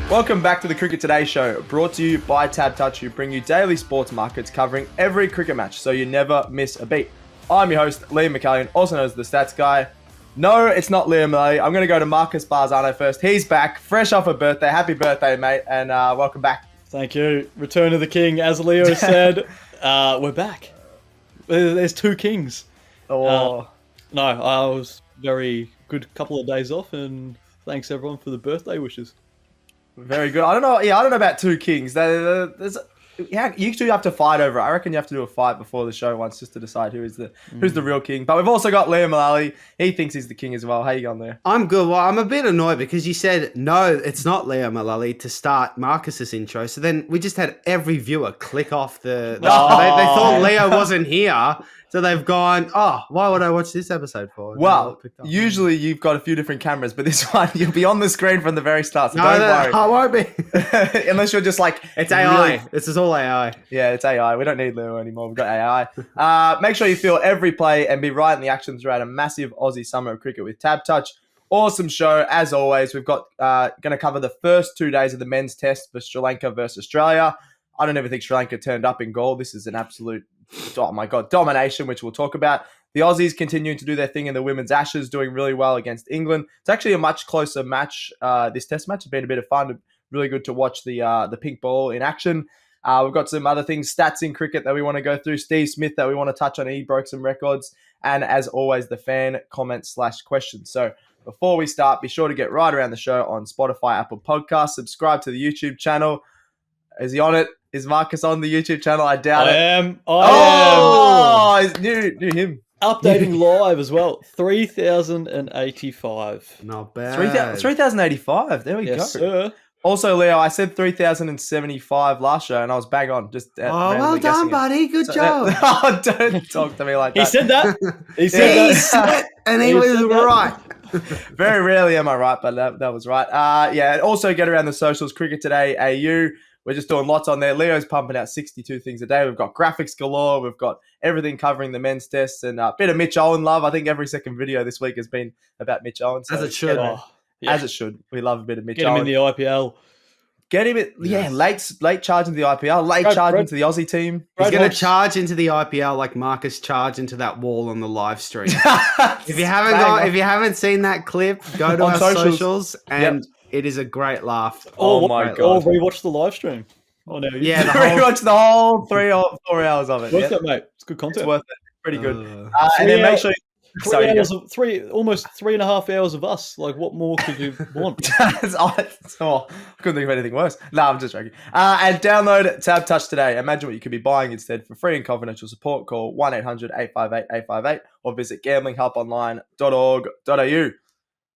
Welcome back to the Cricket Today show, brought to you by TABTouch, who bring you daily sports markets covering every cricket match so you never miss a beat. I'm your host, Liam McAllion, also known as the Stats Guy. No, it's not Liam Mullaly. I'm going to go to Marcus Bazzano first. He's back, fresh off a birthday. Happy birthday, mate, and welcome back. Thank you. Return of the King, as Leo said. We're back. There's two kings. Oh. No, I was very good couple of days off, and thanks everyone for the birthday wishes. Very good. I don't know. Yeah, I don't know about two kings. You two have to fight over it. I reckon you have to do a fight before the show once just to decide who's the real king. But we've also got Liam Mullaly. He thinks he's the king as well. How you going there? I'm good. Well, I'm a bit annoyed because you said, no, it's not Liam Mullaly to start Marcus's intro. So then we just had every viewer click off the they thought Leo wasn't here. So they've gone, oh, why would I watch this episode for? Well, usually you've got a few different cameras, but this one, you'll be on the screen from the very start. So don't worry. I won't be. Unless you're just like... It's AI. This is all AI. Yeah, it's AI. We don't need Leo anymore. We've got AI. Make sure you feel every play and be right in the action throughout a massive Aussie summer of cricket with TABTouch. Awesome show, as always. We've got going to cover the first 2 days of the men's test for Sri Lanka versus Australia. I don't ever think Sri Lanka turned up in goal. This is an absolute... oh my God, domination, which we'll talk about. The Aussies continuing to do their thing in the women's Ashes, doing really well against England. It's actually a much closer match. This test match has been a bit of fun. Really good to watch the pink ball in action. We've got some other things, stats in cricket that we want to go through. Steve Smith that we want to touch on. He broke some records. And as always, the fan comments/questions. So before we start, be sure to get right around the show on Spotify, Apple Podcasts. Subscribe to the YouTube channel. Is he on it? Is Marcus on the YouTube channel? I doubt it. I am. Oh, knew him. Updating live as well. 3,085. Not bad. 3,085. There we go. Sir. Also, Leo, I said 3,075 last show, and I was bang on. Just well done, buddy. Good job. Oh, don't talk to me like that. He said that. He said that. And he was right. Very rarely am I right, but that was right. Yeah, also get around the socials, Cricket Today AU. We're just doing lots on there. Leo's pumping out 62 things a day. We've got graphics galore. We've got everything covering the men's tests and a bit of Mitch Owen love. I think every second video this week has been about Mitch Owen. So as it should. As it should. We love a bit of Mitch Get Owen. him in the IPL. Get him, late charge into the IPL, late charge into the Aussie team. He's going to charge into the IPL like Marcus charged into that wall on the live stream. If you haven't seen that clip, go to our socials and it is a great laugh. Oh my God. Or rewatch the live stream. Oh no. Yeah, rewatch the whole 3 or 4 hours of it. Worth it, mate. It's good content. It's worth it. Pretty good. And then make sure almost 3.5 hours of us. Like, what more could you want? I couldn't think of anything worse. No, I'm just joking. And download TABTouch today. Imagine what you could be buying instead. For free and confidential support, call 1-800-858-858 or visit gamblinghelponline.org.au.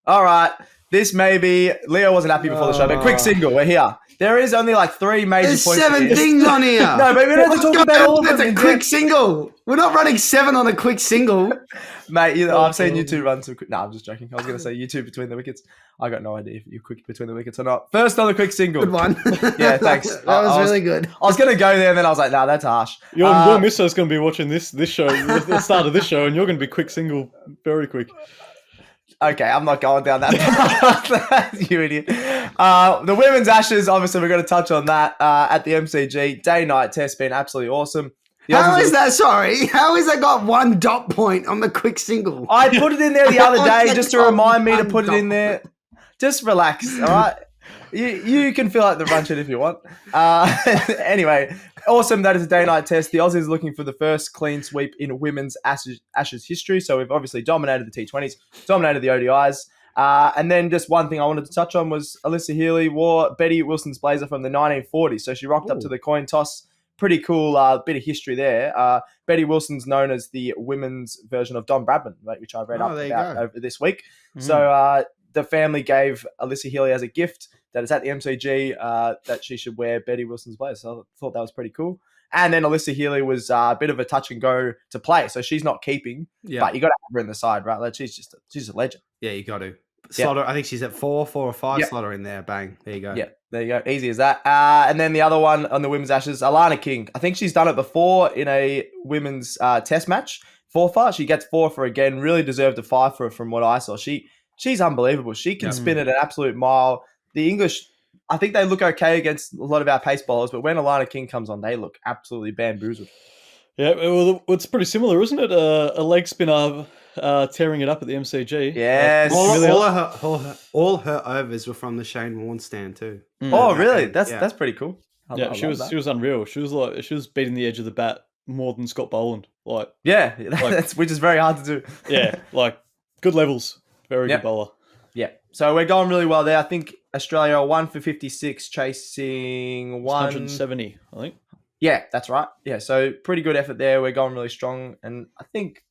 All right. This may be... Leo wasn't happy before the show, but quick single. We're here. There is only like 3 major There's points. 7 things on here. No, but we don't have to talk about all of them. That's a quick single. We're not running 7 on a quick single. Mate, I've seen you two run some quick... No, I'm just joking. I was going to say you two between the wickets. I got no idea if you're quick between the wickets or not. First on the quick single. Good one. Yeah, thanks. That was really good. I was going to go there and then I was like, nah, that's harsh. Your missus going to be watching this show, the start of this show, and you're going to be quick single very quick. Okay, I'm not going down that path. You idiot. The women's Ashes, obviously, we're going to touch on that at the MCG. Day-night test been absolutely awesome. How is that got 1 dot point on the quick single? I put it in there the other day just to remind me to put it in there. Just relax, all right? You can feel like the run sheet if you want. Anyway, awesome. That is a day-night test. The Aussies are looking for the first clean sweep in women's Ashes history. So we've obviously dominated the T20s, dominated the ODIs. And then just one thing I wanted to touch on was Alyssa Healy wore Betty Wilson's blazer from the 1940s. So she rocked up to the coin toss. Pretty cool bit of history there. Betty Wilson's known as the women's version of Don Bradman, which I read up about over this week. Mm. So the family gave Alyssa Healy as a gift that is at the MCG that she should wear Betty Wilson's blazer. So I thought that was pretty cool. And then Alyssa Healy was a bit of a touch and go to play. So she's not keeping, but you got to have her in the side, right? Like she's a legend. Yeah, you got to. Slaughter, I think she's at 4 or 5 Slaughter in there. Bang. There you go. Yeah, there you go. Easy as that. And then the other one on the women's Ashes, Alana King. I think she's done it before in a women's test match. 4 She gets 4 for again. Really deserved a 5 for from what I saw. She's unbelievable. She can spin at an absolute mile. The English I think they look okay against a lot of our pace bowlers, but when Alana King comes on, they look absolutely bamboozled. Yeah, well, it's pretty similar, isn't it? A leg spinner tearing it up at the MCG. Yes. All her overs were from the Shane Warne stand too. Oh, really? That's pretty cool. I she was unreal. She was beating the edge of the bat more than Scott Boland. Which is very hard to do. Yeah, good levels. Very good bowler. Yeah. So we're going really well there. I think Australia are 1 for 56, chasing 170, I think. Yeah, that's right. Yeah, so pretty good effort there. We're going really strong. And I think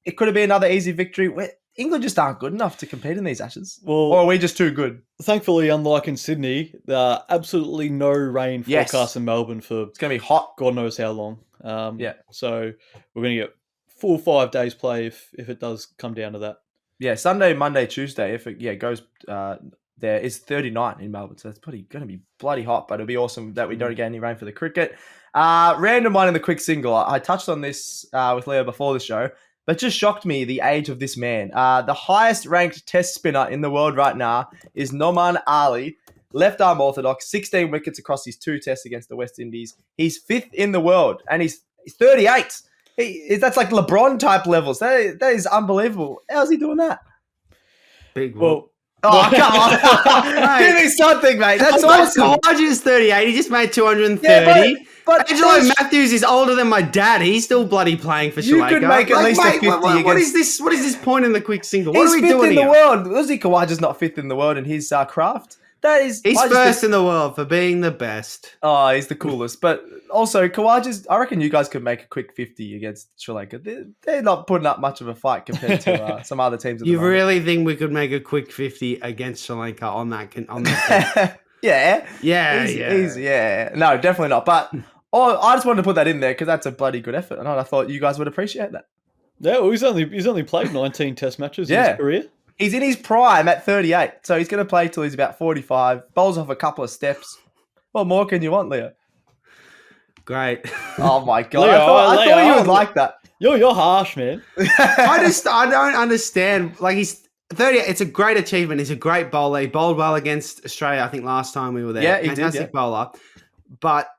it could have been another easy victory. England just aren't good enough to compete in these Ashes. Well, or are we just too good? Thankfully, unlike in Sydney, there are absolutely no rain forecast in Melbourne for... It's going to be hot. God knows how long. So we're going to get 4 or 5 days play if it does come down to that. Yeah, Sunday, Monday, Tuesday, if it goes... there is 39 in Melbourne, so it's going to be bloody hot, but it'll be awesome that we don't get any rain for the cricket. Random one in the quick single. I touched on this with Leo before the show, but just shocked me the age of this man. The highest ranked test spinner in the world right now is Noman Ali, left arm orthodox, 16 wickets across his 2 tests against the West Indies. He's 5th in the world, and he's 38. That's like LeBron type levels. That is unbelievable. How's he doing that? Big whoop. Oh, come on. Give me something, mate. That's awesome. Khawaja's 38. He just made 230. Yeah, but Angelo Matthews is older than my dad. He's still bloody playing for Sri Lanka. You could make at least a 50 what is this? What is this point in the quick single? What He's are we 5th doing in here? the world. Aussie Khawaja's not 5th in the world in his craft. He's first in the world for being the best. Oh, he's the coolest. But also, Khawaja's, I reckon you guys could make a quick 50 against Sri Lanka. They're not putting up much of a fight compared to some other teams. You really think we could make a quick 50 against Sri Lanka on that? Yeah. Yeah. No, definitely not. But I just wanted to put that in there because that's a bloody good effort. And I thought you guys would appreciate that. Yeah, well, he's only played 19 test matches in his career. He's in his prime at 38, so he's going to play till he's about 45. Bowls off a couple of steps. What more can you want, Leo? Great. Oh my god! Leo, I thought you would like that. You're harsh, man. I don't understand. He's 38. It's a great achievement. He's a great bowler. He bowled well against Australia. I think last time we were there. Yeah, he Fantastic bowler. But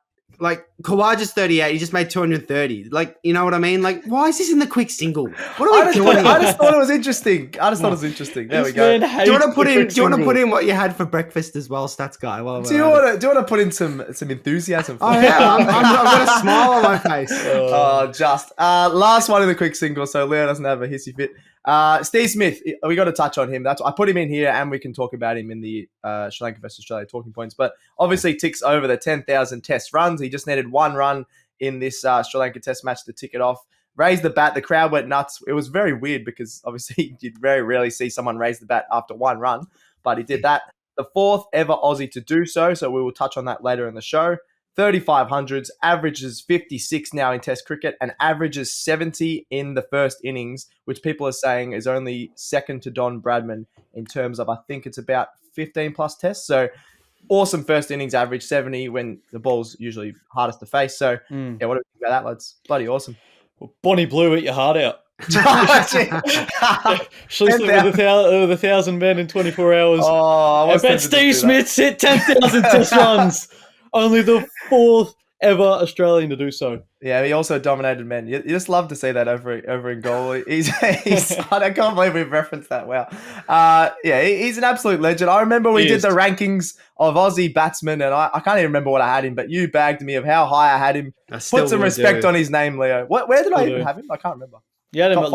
Khawaja's 38. He just made 230. You know what I mean? Why is this in the quick single? What are we doing? I just thought it was interesting. There we go. Do you want to put in what you had for breakfast as well, Stats Guy? Do you want to put in some enthusiasm? Oh yeah, I've got a smile on my face. Last one in the quick single, so Leo doesn't have a hissy fit. Steve Smith, we got to touch on him. I put him in here, and we can talk about him in the Sri Lanka versus Australia talking points. But obviously, ticks over the 10,000 Test runs. He just needed 1 run in this Sri Lanka Test match to tick it off. Raised the bat. The crowd went nuts. It was very weird because obviously you'd very rarely see someone raise the bat after 1 run, but he did that. The 4th ever Aussie to do so. So we will touch on that later in the show. 3,500s, averages 56 now in Test cricket, and averages 70 in the first innings, which people are saying is only second to Don Bradman in terms of, I think it's about 15 plus tests. So awesome first innings average, 70 when the ball's usually hardest to face. So what do you think about that, lads? Bloody awesome. Well, Bonnie Blue, eat your heart out. She's with 1,000 men in 24 hours. I bet Steve Smith's hit 10,000 test runs. Only the 4th ever Australian to do so. Yeah, he also dominated men. You just love to see that over in goal. He's I can't believe we've referenced that. Wow. He's an absolute legend. I remember we did the rankings of Aussie Batsmen, and I can't even remember what I had him, but you bagged me of how high I had him. Put some respect on his name, Leo. Where did I even have him? I can't remember. You had him at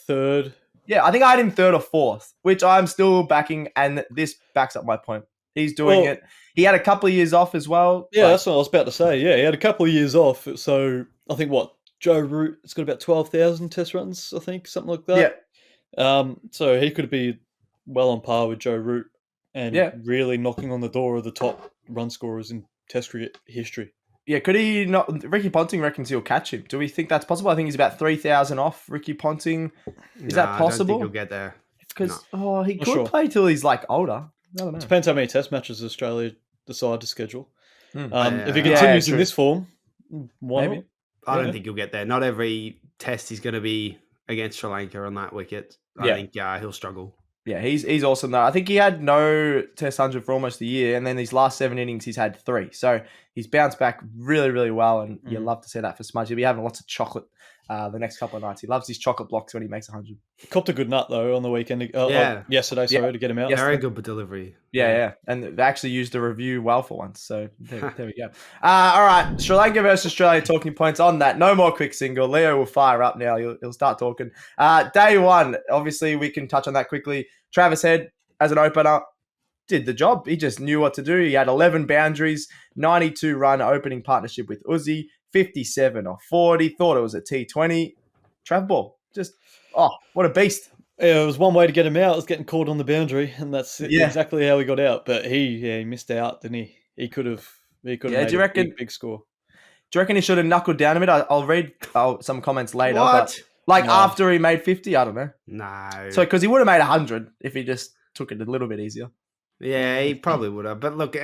3rd. Yeah, I think I had him 3rd or 4th, which I'm still backing, and this backs up my point. He's doing it. He had a couple of years off as well. Yeah, that's what I was about to say. Yeah, he had a couple of years off. So I think Joe Root has got about 12,000 test runs, I think, something like that. Yeah. So he could be well on par with Joe Root and really knocking on the door of the top run scorers in Test cricket history. Yeah, could he not? Ricky Ponting reckons he'll catch him. Do we think that's possible? I think he's about 3,000 off Ricky Ponting. Is that possible? I don't think he'll get there. Because he could play till he's older. I don't know. Depends how many Test matches Australia decide to schedule. If he continues in this form, why not? I don't think he'll get there. Not every Test is going to be against Sri Lanka on that wicket. I think he'll struggle. Yeah, he's awesome though. I think he had no Test 100 for almost a year, and then these last 7 innings he's had 3. So he's bounced back really, really well, and you love to see that for Smudge. He'll be having lots of chocolate the next couple of nights. He loves his chocolate blocks when he makes 100. Copped a good nut though on the weekend. Yesterday, to get him out. Very good delivery. Yeah. And they actually used the review well for once. So there we go. All right, Sri Lanka versus Australia talking points on that. No more quick single. Leo will fire up now. He'll start talking. Day one, obviously we can touch on that quickly. Travis Head as an opener did the job. He just knew what to do. He had 11 boundaries, 92-run opening partnership with Uzi, 57 or 40. Thought it was a T20. Trav ball. Just, what a beast. Yeah, it was one way to get him out. It was getting caught on the boundary, and that's exactly how he got out. But he missed out, didn't he? He could have made a big score. Do you reckon he should have knuckled down a bit? I'll read some comments later. What? But after he made 50, I don't know. No. So, because he would have made 100 if he just took it a little bit easier. Yeah, he probably would have. But look,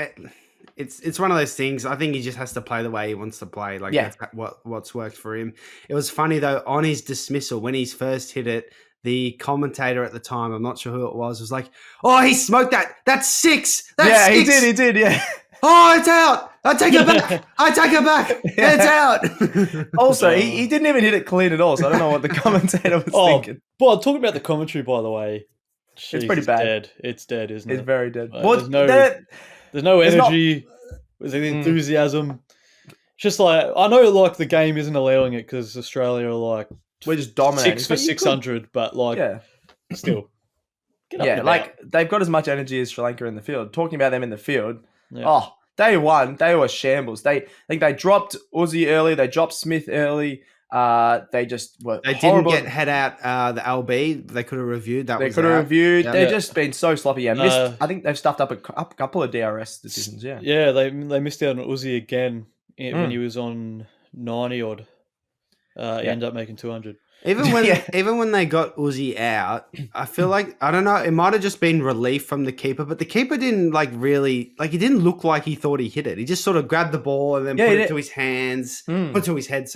it's one of those things. I think he just has to play the way he wants to play. That's what's worked for him. It was funny though, on his dismissal when he's first hit it, the commentator at the time, I'm not sure who it was like, "Oh, he smoked that. That's 6. That's 6. He did. Yeah. Oh, it's out. I take it back. It's out." Also, he didn't even hit it clean at all. So I don't know what the commentator was thinking. But talking about the commentary, by the way, it's pretty bad. Dead. It's dead, isn't it? It's very dead. There's no energy. There's enthusiasm. Just like, I know like the game isn't allowing it because Australia are like, we're just dominating 6 for 600, but like, still. They've got as much energy as Sri Lanka in the field. Talking about them in the field, day one, they were shambles. I think they dropped Uzi early. They dropped Smith early. They just were horrible. Didn't get head out the LB. They could have reviewed that. They could have reviewed. They've just been so sloppy. I think they've stuffed up a couple of DRS decisions. Yeah, they missed out on Uzi again when he was on 90 odd. Ended up making 200. Even when they got Uzi out, I feel like, I don't know, it might have just been relief from the keeper, but the keeper didn't he didn't look like he thought he hit it. He just sort of grabbed the ball and then put it to his hands, put it to his head,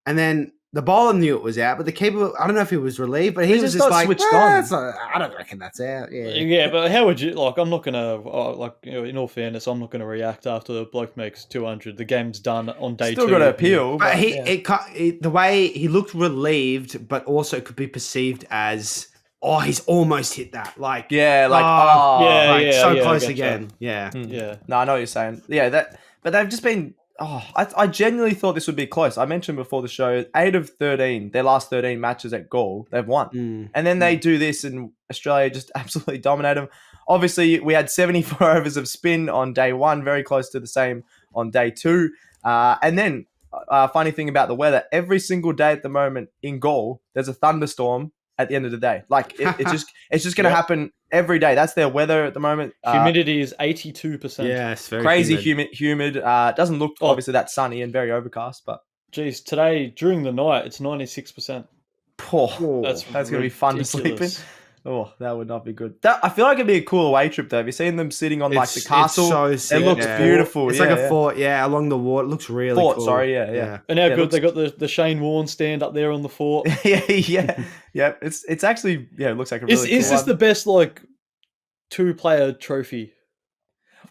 and then the bowler knew it was out, but the keeper, I don't know if he was relieved, but he was just like, switched on. I don't reckon that's out. Yeah, but how would you, I'm not going to, in all fairness, I'm not going to react after the bloke makes 200. The game's done on day 2. Still got to appeal. But the way he looked relieved, but also it could be perceived as, he's almost hit that. So close again. Yeah. No, I know what you're saying. Yeah, but they've just been... I genuinely thought this would be close. I mentioned before the show, 8 of 13, their last 13 matches at Gaul, they've won. And then they do this and Australia just absolutely dominate them. Obviously, we had 74 overs of spin on day 1, very close to the same on day 2. And then, funny thing about the weather, every single day at the moment in Gaul, there's a thunderstorm at the end of the day. It's just going to happen every day. That's their weather at the moment. Humidity is 82%. Yeah, it's very crazy humid. Doesn't look obviously that sunny and very overcast, but geez, today during the night it's 96%. That's going to be fun to sleep in. Oh, that would not be good. I feel like it'd be a cool away trip though. Have you seen them sitting on the castle? It's so sick. It looks beautiful. It's like a fort, along the water. It looks really cool. Sorry, yeah. And how good they got the Shane Warne stand up there on the fort. yeah. It's actually it looks like a really cool Is this the best 2-player trophy?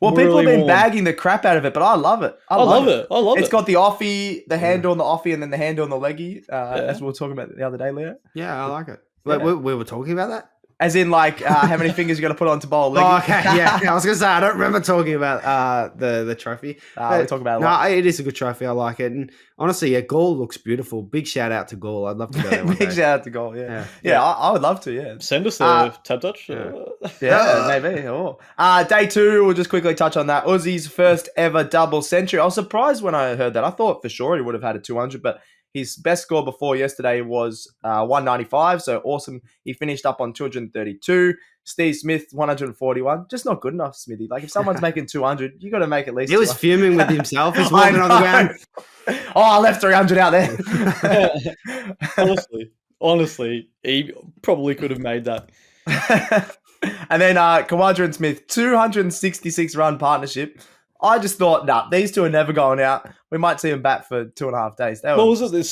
Well, people have been bagging the crap out of it, but I love it. I love it. It's got the offie, the handle on the offie, and then the handle on the leggy, as we were talking about the other day, Leo. Yeah, I like it. We were talking about that? As in, how many fingers you got to put on to bowl a leggy? Oh, okay, yeah. I was going to say, I don't remember talking about the trophy. We talk about it a lot. It is a good trophy. I like it. And honestly, Gaul looks beautiful. Big shout out to Gaul. I'd love to go there one day. Big shout out to Gaul, yeah. I would love to, yeah. Send us the TABTouch. Maybe. Day 2, we'll just quickly touch on that. Uzi's first ever double century. I was surprised when I heard that. I thought for sure he would have had a 200, but his best score before yesterday was 195, so awesome. He finished up on 232. Steve Smith, 141. Just not good enough, Smithy. If someone's making 200, you got to make at least. He was fuming with himself. He's walking on the ground. I left 300 out there. Honestly, he probably could have made that. And then Khawaja and Smith, 266 run partnership. I just thought, these two are never going out. We might see them bat for 2.5 days. What was it? The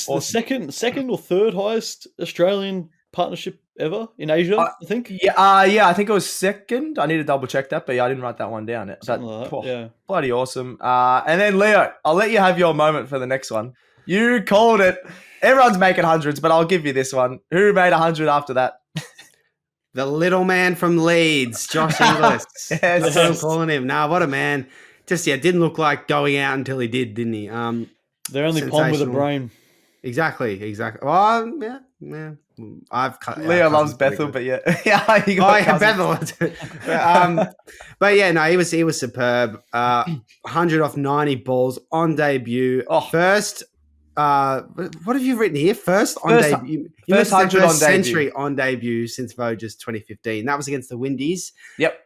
second or third highest Australian partnership ever in Asia, I think. Yeah, I think it was second. I need to double check that, but yeah, I didn't write that one down. Bloody awesome. And then Leo, I'll let you have your moment for the next one. You called it. Everyone's making hundreds, but I'll give you this one. Who made 100 after that? The little man from Leeds, Josh Inglis. Yes. That's what I'm calling him. Nah, what a man. Just, didn't look like going out until he did, didn't he? They're only Pom with a brain. Exactly. Well, yeah. Leo loves Bethel, but yeah. Bethel. But yeah, no, he was superb. 100 off 90 balls on debut. First, what have you written here? First debut. First 100 on century on debut since Voges 2015. That was against the Windies. Yep.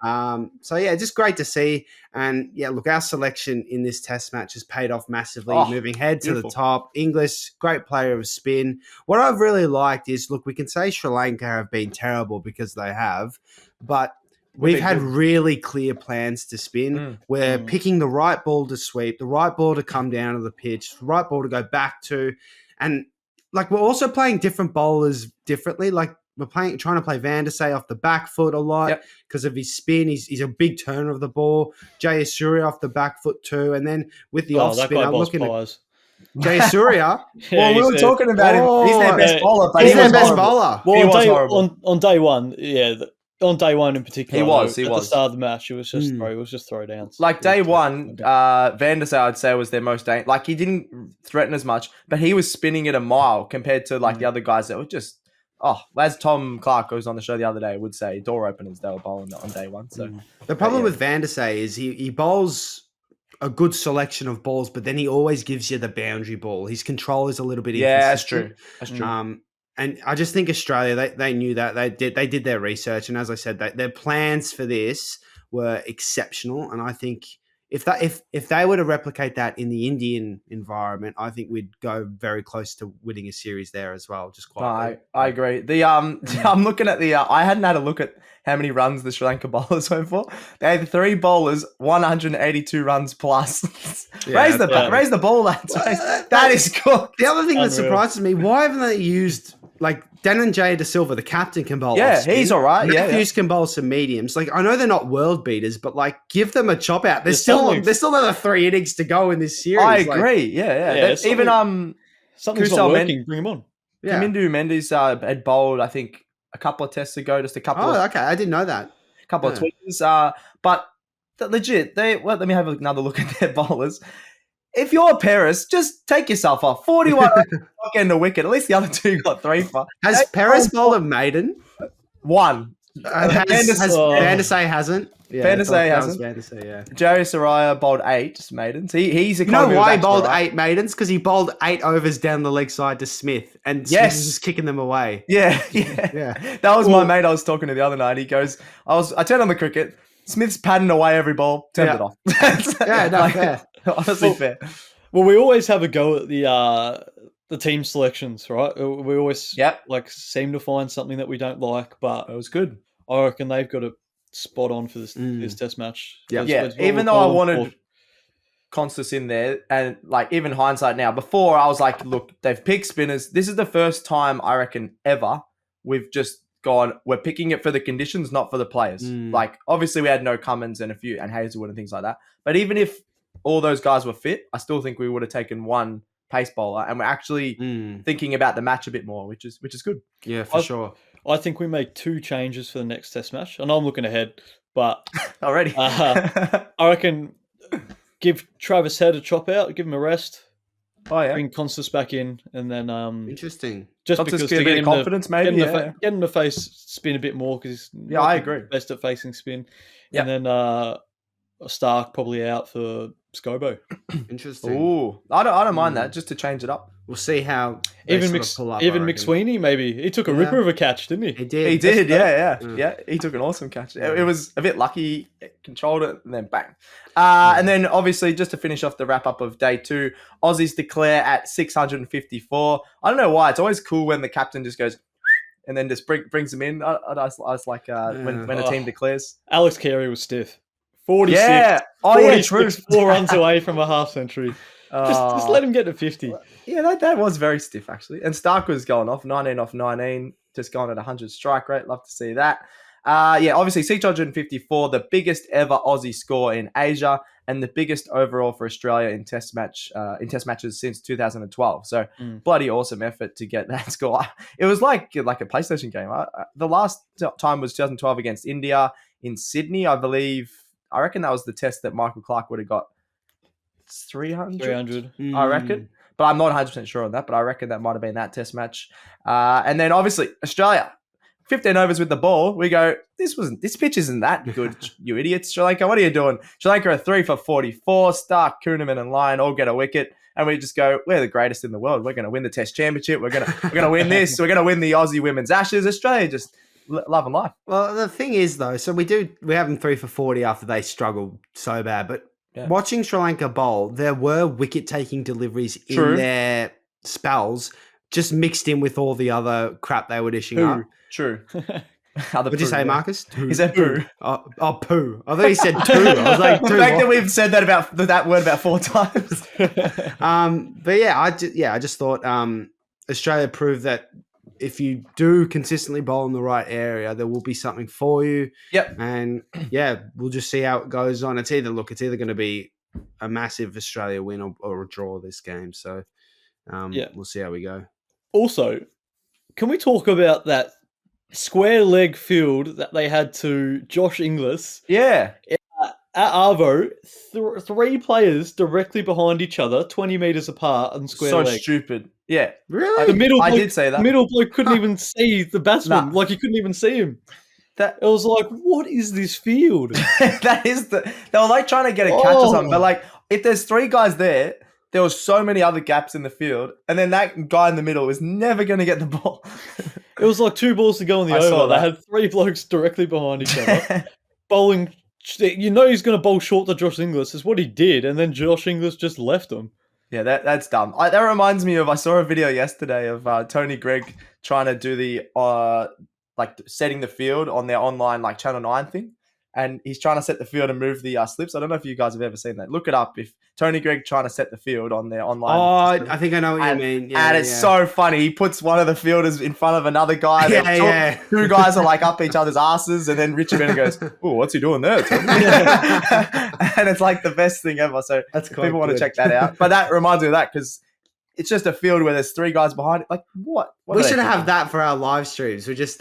So yeah, just great to see. And yeah, look, our selection in this test match has paid off massively, moving head to the top. Inglis, great player of spin. What I've really liked is, look, we can say Sri Lanka have been terrible because they have, but we've had really clear plans to spin. We're picking the right ball to sweep, the right ball to come down to the pitch, the right ball to go back to. And like, we're also playing different bowlers differently. Like, we're trying to play Van der Sar off the back foot a lot because of his spin. He's a big turner of the ball. Jayasuriya off the back foot too. And then with the off spin, I'm looking at Jayasuriya. Well, we were talking about him. He's their best bowler. But he's their best bowler. Well, on day one, on day one in particular, he was at the start of the match. It was just throwdowns. Like day one, Van der Sar, I'd say, was their most like, he didn't threaten as much, but he was spinning it a mile compared to like the other guys that were just as Tom Clark, who was on the show the other day, would say, door openers they were bowling on day one. So the problem with Van der Sar is he bowls a good selection of balls, but then he always gives you the boundary ball. His control is a little bit inconsistent. That's true. And I just think Australia, they knew that. They did their research. And as I said, their plans for this were exceptional. And I think if they were to replicate that in the Indian environment, I think we'd go very close to winning a series there as well. Just quietly. I agree. I'm looking at I hadn't had a look at how many runs the Sri Lanka bowlers went for. They had 3 bowlers, 182 runs plus. Raise the ball, lads. That is cool. The other thing that surprises me, why haven't they used, like, Dhananjaya De Silva, the captain, can bowl off spin. He's all right. Matthews can bowl some mediums. Like, I know they're not world beaters, but like, give them a chop out. There's still another 3 innings to go in this series. I agree. Even something's not working. Bring him on. Kamindu Mendes had bowled, I think, a couple of tests ago. Just a couple. Oh, okay. I didn't know that. A couple of tweets. But legit, let me have another look at their bowlers. If you're Paris, just take yourself off. 41 not getting a wicket. At least the other 2 got 3 for. Has Paris bowled a maiden? 1. Van der Sar hasn't. Van der Sar hasn't. Jayasuriya bowled 8 maidens. He's a why he bowled 8 maidens? Because he bowled 8 overs down the leg side to Smith, and Smith was just kicking them away. Yeah. That was my mate I was talking to the other night. He goes, I turned on the cricket. Smith's padding away every ball. Turned it off. Fair. Honestly, fair. Well, we always have a go at the team selections, right? We always seem to find something that we don't like, but it was good. I reckon they've got it spot on for this test match. Even though I wanted Constas in there, and like, even hindsight now, before I was like, look, they've picked spinners. This is the first time I reckon ever we've just gone, we're picking it for the conditions, not for the players. Like, obviously we had no Cummins and Hazelwood and things like that. But even if all those guys were fit, I still think we would have taken one pace bowler, and we're actually thinking about the match a bit more, which is good. Yeah, for sure. I think we make 2 changes for the next test match. I know I'm looking ahead, but already, I reckon give Travis Head a chop out, give him a rest. Bring Constas back in, and then interesting. Just Constas because to get him confidence, maybe get him to face spin a bit more, because he's I agree, best at facing spin. And then Stark probably out for Scobo. Interesting. Ooh, I don't mind that, just to change it up. We'll see how even McSweeney, maybe he took a ripper of a catch, didn't he? He did. He did. Yeah. He took an awesome catch. It was a bit lucky, controlled it, and then bang. And then obviously, just to finish off the wrap up of day 2, Aussies declare at 654. I don't know why. It's always cool when the captain just goes and then just brings them in. I was like when a team declares. Alex Carey was stiff. 46. Yeah. 46, 4 runs away from a half century. Just let him get to 50. Yeah, that was very stiff, actually. And Stark was going off, 19 off 19, just going at 100 strike rate. Love to see that. Obviously 654, the biggest ever Aussie score in Asia and the biggest overall for Australia in test matches since 2012. So bloody awesome effort to get that score. It was like a PlayStation game. The last time was 2012 against India in Sydney, I believe. I reckon that was the test that Michael Clark would have got 300. I reckon. But I'm not 100% sure on that, but I reckon that might have been that test match. And then obviously Australia, 15 overs with the ball. We go, this pitch isn't that good, you idiots. Sri Lanka, what are you doing? Sri Lanka are 3 for 44. Stark, Kuhneman and Lyon all get a wicket. And we just go, we're the greatest in the world. We're going to win the Test Championship. We're going to win this. We're going to win the Aussie Women's Ashes. Australia just loving life. Well, the thing is, though, so we have them 3 for 40 after they struggled so bad. But watching Sri Lanka bowl, there were wicket-taking deliveries in their spells, just mixed in with all the other crap they were dishing up. True. What did you say, Marcus? He said poo. Oh, poo. I thought he said two. I was like, the fact that we've said that word about 4 times. But I just thought Australia proved that if you do consistently bowl in the right area, there will be something for you. Yep. And we'll just see how it goes on. It's either going to be a massive Australia win or a draw this game. So we'll see how we go. Also, can we talk about that square leg field that they had to Josh Inglis? Yeah. At Arvo, 3 players directly behind each other, 20 metres apart on square leg. So stupid. Yeah. Really? The middle bloke, I did say that. The middle bloke couldn't even see the batsman. Nah. Like, he couldn't even see him. It was like, what is this field? They were like trying to get a catch or something. But like, if there's 3 guys there was so many other gaps in the field, and then that guy in the middle is never going to get the ball. It was like 2 balls to go in the over. They had 3 blokes directly behind each other, bowling. You know he's going to bowl short to Josh Inglis. Is what he did, and then Josh Inglis just left him. Yeah, that's dumb. That reminds me of, I saw a video yesterday of Tony Gregg trying to do the setting the field on their online Channel 9 thing. And he's trying to set the field and move the slips. I don't know if you guys have ever seen that. Look it up. If Tony Gregg trying to set the field on their online system. I think I know what you mean. Yeah, and it's so funny. He puts one of the fielders in front of another guy. Two guys are up each other's asses. And then Richard Bennett goes, oh, what's he doing there, Tony? And it's the best thing ever. So that's if people want to check that out. But that reminds me of that because it's just a field where there's 3 guys behind it. What we should have that for our live streams. We're just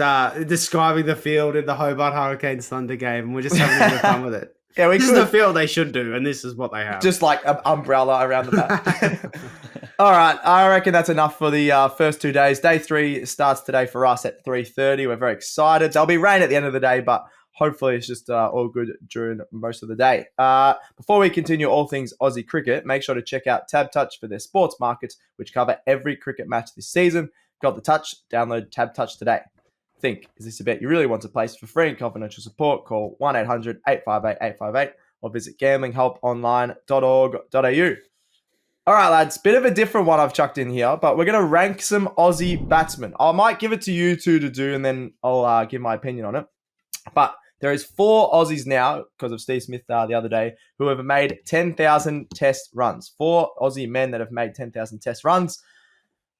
describing the field in the Hobart Hurricanes Thunder game, and we're just having a bit of fun with it. Yeah, this is the field they should do, and this is what they have. Just like an umbrella around the back. All right, I reckon that's enough for the first 2 days. Day 3 starts today for us at 3:30. We're very excited. There'll be rain at the end of the day, but hopefully it's just all good during most of the day. Before we continue all things Aussie cricket, make sure to check out TABTouch for their sports markets, which cover every cricket match this season. Got the touch? Download TABTouch today. Think, is this a bet you really want to place? For free and confidential support, call 1-800-858-858 or visit gamblinghelponline.org.au. All right, lads, bit of a different one I've chucked in here, but we're going to rank some Aussie batsmen. I might give it to you two to do, and then I'll give my opinion on it. But there is 4 Aussies now, because of Steve Smith the other day, who have made 10,000 test runs. 4 Aussie men that have made 10,000 test runs.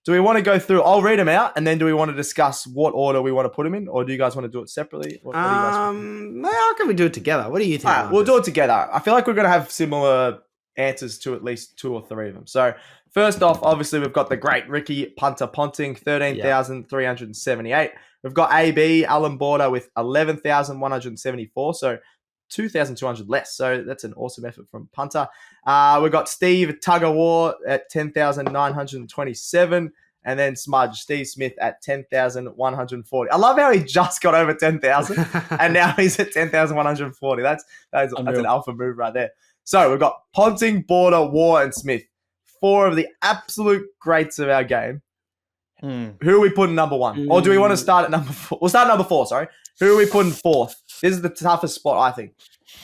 Do we want to go through? I'll read them out, and then do we want to discuss what order we want to put them in, or do you guys want to do it separately? What do you guys think? How can we do it together? What do you think? All right, we'll do it together. I feel like we're going to have similar answers to at least 2 or 3 of them. So first off, obviously, we've got the great Ricky Punter Ponting, 13,378. We've got AB, Alan Border with 11,174. So 2,200 less. So that's an awesome effort from Punter. We've got Steve Tug-of-War at 10,927. And then Steve Smith at 10,140. I love how he just got over 10,000 and now he's at 10,140. That's an alpha move right there. So we've got Ponting, Border, War, and Smith. 4 of the absolute greats of our game. Who are we putting number 1? Or do we want to start at number 4? We'll start at number 4, sorry. Who are we putting 4th? This is the toughest spot, I think.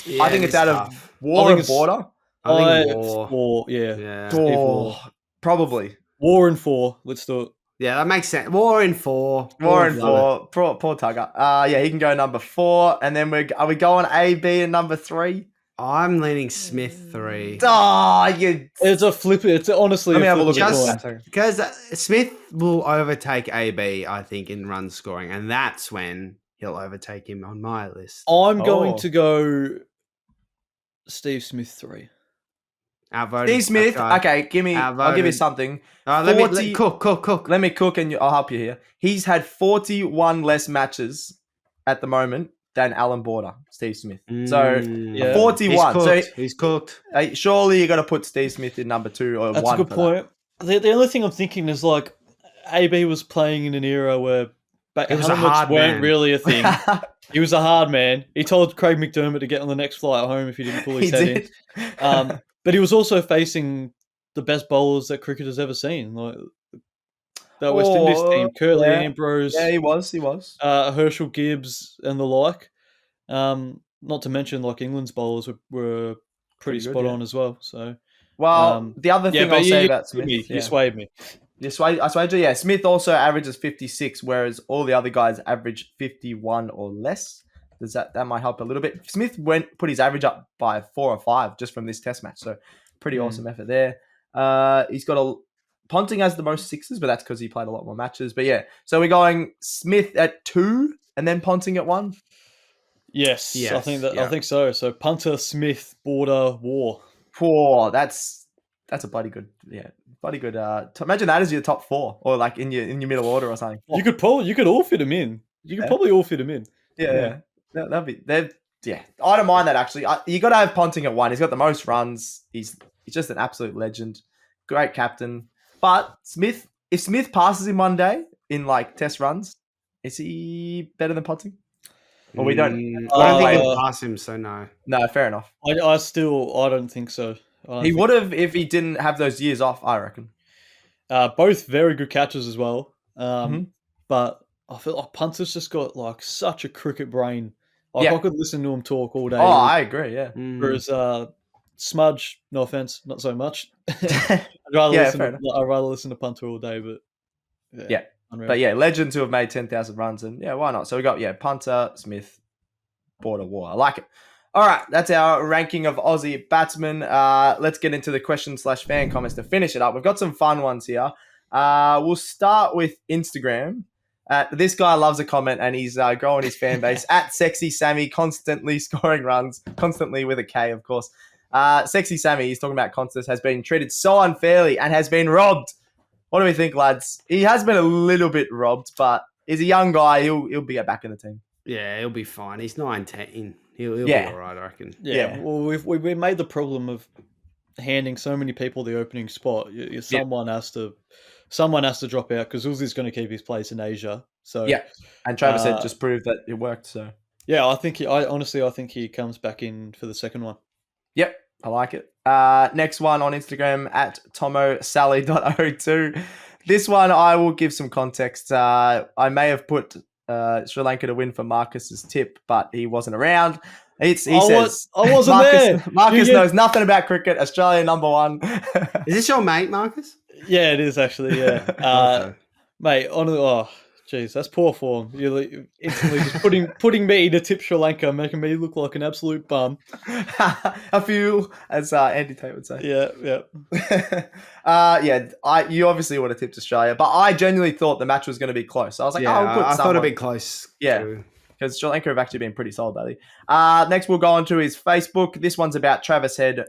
Yeah, I think it's out of War and Border. I think War. 4, yeah. Oh, probably. War and 4. Let's do it. Yeah, that makes sense. War in 4. War and 4. Poor Tugger. Yeah, he can go number 4. And then are we going AB in number 3? I'm leaning Smith 3. It's a flip. It's honestly. Let me have a look Just at because Smith will overtake AB, I think, in run scoring, and that's when he'll overtake him on my list. I'm going to go Steve Smith 3. Outvoted. Steve Smith. Okay, I'll give you something. Let me cook. Let me cook, and I'll help you here. He's had 41 less matches at the moment than Alan Border, Steve Smith. So 41. He's cooked. Surely you got to put Steve Smith in number 2 or 1. That's a good point. The only thing I'm thinking is like AB was playing in an era where helmets weren't really a thing. He was a hard man. He told Craig McDermott to get on the next flight home if he didn't pull his head in. But he was also facing the best bowlers that cricket has ever seen, like that West Indies team, Curtly Ambrose. Yeah, he was. Herschel Gibbs and the like. Not to mention, like England's bowlers were pretty spot on as well. So, the other thing I'll say about Smith, you swayed me. I swayed you. Yeah, Smith also averages 56, whereas all the other guys average 51 or less. That might help a little bit. Smith put his average up by 4 or 5 just from this Test match, so pretty awesome effort there. He's got Ponting has the most 6s, but that's because he played a lot more matches. But yeah, so we're going Smith at 2 and then Ponting at 1. Yes, I think so. So Punter, Smith, Border, War. That's a bloody good. Imagine that as your top 4, or like in your middle order or something. You could all fit him in. You could probably all fit him in. Yeah. That'd be. I don't mind that actually. You got to have Ponting at 1. He's got the most runs. He's just an absolute legend. Great captain. But if Smith passes him one day in like Test runs, is he better than Ponting? Well, we don't. I don't think he'll pass him. So no. No, fair enough. I don't think so. He would have if he didn't have those years off, I reckon. Both very good catches as well. But I feel like Punter's just got like such a cricket brain. Like I could listen to him talk all day. Oh, I agree. Yeah. Whereas Smudge, no offense, not so much. I'd rather listen to Punter all day, but unreal. But yeah, legends who have made 10,000 runs, and why not? So we got Punter, Smith, Border, War. I like it. All right, that's our ranking of Aussie batsmen. Let's get into the question/fan comments to finish it up. We've got some fun ones here. We'll start with Instagram. This guy loves a comment, and he's growing his fan base at Sexy Sammy, constantly scoring runs, constantly with a K, of course. Sexy Sammy, he's talking about Constance, has been treated so unfairly and has been robbed. What do we think, lads? He has been a little bit robbed, but he's a young guy. He'll be back in the team. Yeah, he'll be fine. He's 19. He'll be all right, I reckon. Yeah. Well, we've made the problem of handing so many people the opening spot. Someone has to drop out because Uzi's going to keep his place in Asia. So and Travis said just proved that it worked. So I think I think he comes back in for the second one. Yep, I like it. Next one on Instagram at tomosally.02. This one I will give some context. I may have put Sri Lanka to win for Marcus's tip, but he wasn't around. He says, I wasn't there. Marcus knows nothing about cricket. Australia number 1. Is this your mate, Marcus? Yeah, it is actually. Yeah, Okay. Mate. Jeez, that's poor form. You're instantly just putting me to tip Sri Lanka, making me look like an absolute bum. A few, as Andy Tate would say. Yeah. You obviously would have tipped Australia, but I genuinely thought the match was going to be close. I was like, I thought it'd be close. Yeah, because Sri Lanka have actually been pretty solid lately. Next, we'll go on to his Facebook. This one's about Travis Head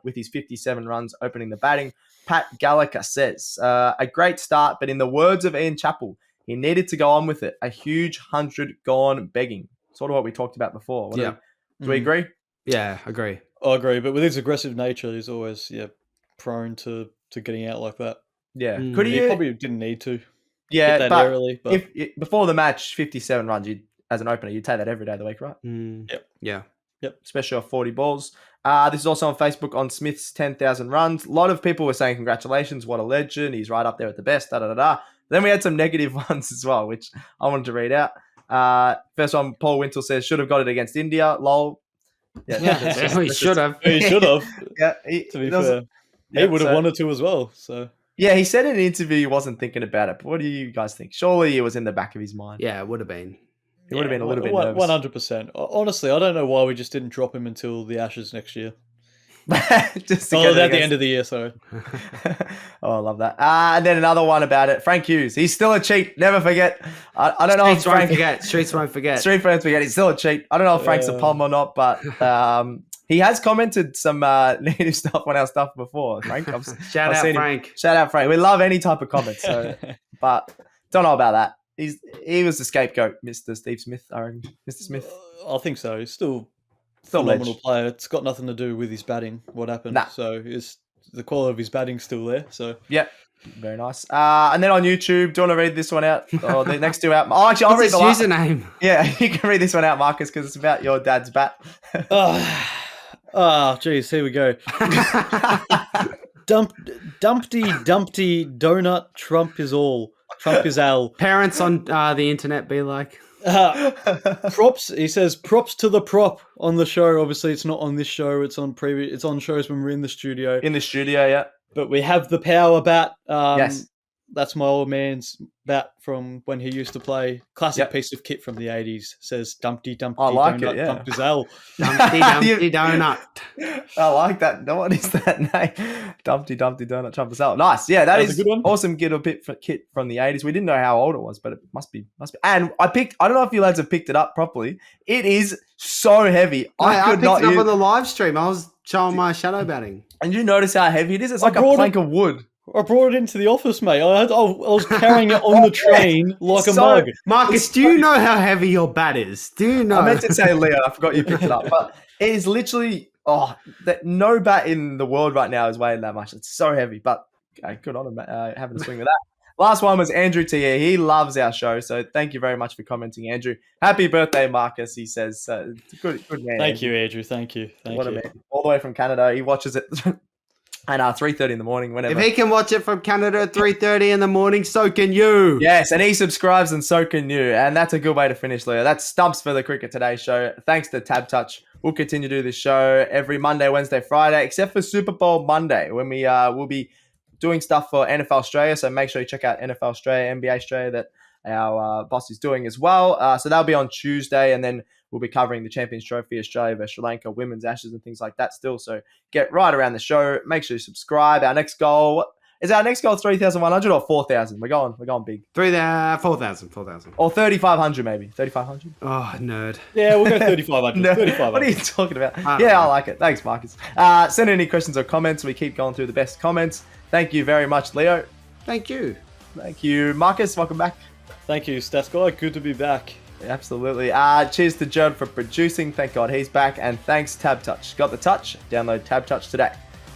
with his 57 runs opening the batting. Pat Gallagher says, a great start, but in the words of Ian Chappell, he needed to go on with it. A huge 100 gone begging. Sort of what we talked about before. Do we agree? Yeah, agree. I agree. But with his aggressive nature, he's always prone to getting out like that. Yeah. He probably didn't need to. Yeah, get that early. But if before the match, 57 runs, as an opener, you'd take that every day of the week, right? Yep. Yeah. Yep. Especially off 40 balls. This is also on Facebook on Smith's 10,000 runs. A lot of people were saying congratulations, what a legend. He's right up there at the best, Then we had some negative ones as well, which I wanted to read out. First one, Paul Wintle says, should have got it against India. Lol. He should have. He should have. Yeah, to be fair. He would have wanted to as well. So yeah, he said in an interview he wasn't thinking about it. But what do you guys think? Surely it was in the back of his mind. Yeah, it would have been. He would have been a little bit nervous. 100%. Honestly, I don't know why we just didn't drop him until the Ashes next year. Just at the end of the year, sorry. Oh, I love that. And then another one about it. Frank Hughes. He's still a cheat. Never forget. I don't know if Frank... Streets won't forget. Street fans forget. He's still a cheat. I don't know if Frank's a palm or not, but he has commented some negative stuff on our stuff before, Frank. Shout out Frank. Shout out Frank. We love any type of comments. So, but don't know about that. He was the scapegoat, Mr. Steve Smith, I reckon. Mr. Smith. I think so. He's still phenomenal player. It's got nothing to do with his batting, what happened. Nah. So the quality of his batting's still there. So yeah, very nice. And then on YouTube, do you want to read this one out? Or the next two out? Oh, actually, I'll read the last username. Yeah, you can read this one out, Marcus, because it's about your dad's bat. Geez, here we go. Dumpty donut, Trump is all. Trump is Al. Parents on the internet be like... props. He says props to the prop on the show. Obviously, it's not on this show. It's on It's on shows when we're in the studio. In the studio, yeah. But we have the power bat. Yes. That's my old man's bat from when he used to play. Classic piece of kit from the 80s. Says Dumpty I like donut, it, yeah. Trump is Al. Dumpty donut. I like that. No, what is that name? Dumpty donut, Trump is Al. Nice. Yeah, that is a good one. Awesome kit from the 80s. We didn't know how old it was, but it must be. And I don't know if you lads have picked it up properly. It is so heavy. I picked it up on the live stream. I was showing my shadow batting. And you notice how heavy it is? It's like a plank of wood. I brought it into the office, mate. I was carrying it on the train like a mug. Marcus, do you know how heavy your bat is? Do you know? I meant to say Leo. I forgot you picked it up. But it is literally, that no bat in the world right now is weighing that much. It's so heavy. But good on him having a swing with that. Last one was Andrew T. He loves our show. So thank you very much for commenting, Andrew. Happy birthday, Marcus, he says. Good man. Thank you, Andrew. Thank you. What a man. All the way from Canada. He watches it. And 3:30 in the morning, whenever. If he can watch it from Canada at 3:30 in the morning, so can you. Yes, and he subscribes and so can you. And that's a good way to finish, Leo. That's stumps for the Cricket Today show. Thanks to TABTouch. We'll continue to do this show every Monday, Wednesday, Friday, except for Super Bowl Monday, when we'll be doing stuff for NFL Australia. So make sure you check out NFL Australia, NBA Australia, that our boss is doing as well. So that'll be on Tuesday, and then we'll be covering the Champions Trophy, Australia versus Sri Lanka, women's Ashes, and things like that still. So get right around the show. Make sure you subscribe. Our next goal is 3,100 or 4,000? We're going big. 4,000. Or 3,500 maybe. 3,500. Oh, nerd. Yeah, we'll go 3,500. 3,500. What are you talking about? I like it. Thanks, Marcus. Send any questions or comments. We keep going through the best comments. Thank you very much, Leo. Thank you. Thank you, Marcus. Welcome back. Thank you, Stats Guy. Good to be back. Absolutely. Cheers to Judd for producing. Thank God he's back. And thanks, TABTouch. Got the touch? Download TABTouch today.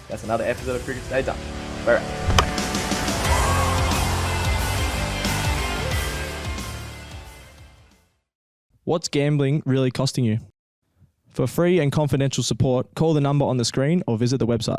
That's another episode of Cricket Today done. We're out. What's gambling really costing you? For free and confidential support, call the number on the screen or visit the website.